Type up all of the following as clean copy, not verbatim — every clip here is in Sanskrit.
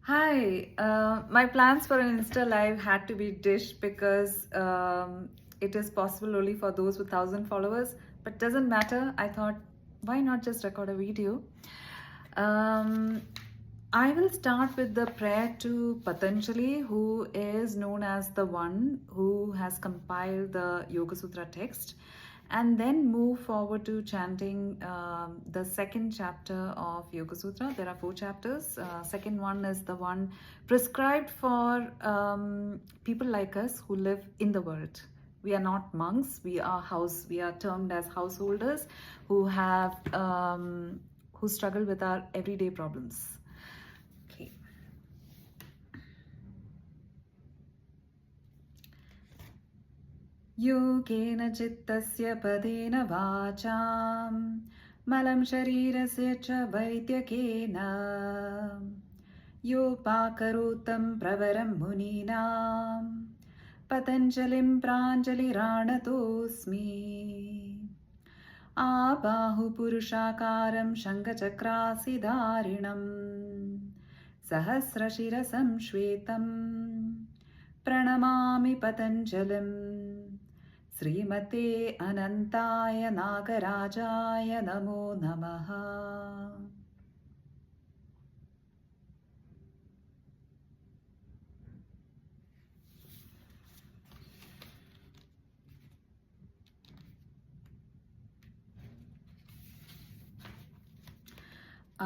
Hi, my plans for an Insta Live had to be dished because it is possible only for those with 1,000 followers. But doesn't matter. I thought, why not just record a video? Um, I will start with the prayer to Patanjali, who is known as the one who has compiled the Yoga Sutra text, and then move forward to chanting the second chapter of Yoga Sutra. There are 4 chapters. Second one is the one prescribed for people like us who live in the world. We are not monks. We are termed as householders who have who struggle with our everyday problems. Okay. योगेन चित्तस्य पदेन वाचां मलं शरीरस्य च वैद्यकेन योपाकरोतं प्रवरं मुनीनां पतञ्जलिं प्राञ्जलिराणतोऽस्मि आबाहुपुरुषाकारं शङ्खचक्रासिधारिणं सहस्रशिरसं श्वेतं प्रणमामि पतञ्जलिम् श्रीमते अनन्ताय नागराजाय नमो नमः.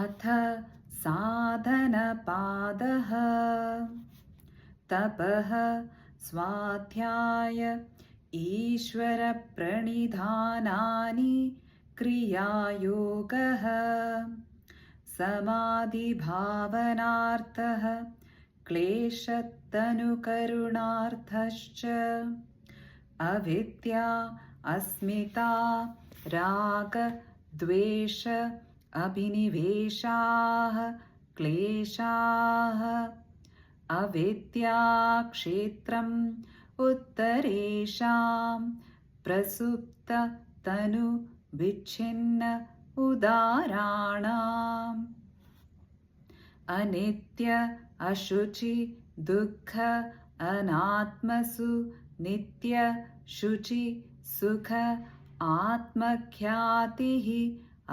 अथ साधनपादः तपः स्वाध्याय ईश्वरप्रणिधानानि क्रियायोगः समाधिभावनार्थः क्लेशतनुकरुणार्थश्च अविद्या अस्मिता राग द्वेष अभिनिवेशाः क्लेशाः अविद्याक्षेत्रम् उत्तरेषां प्रसुप्ततनु विच्छिन्न उदाराणाम् अनित्य अशुचि दुःख अनात्मसु नित्य शुचि सुख आत्मख्यातिः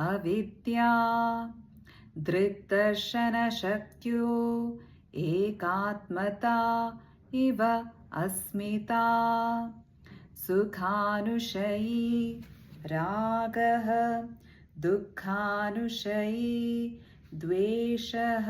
अविद्या दृग्दर्शनशक्त्यो एकात्मता इव अस्मिता सुखानुशयी रागः दुःखानुशयी द्वेषः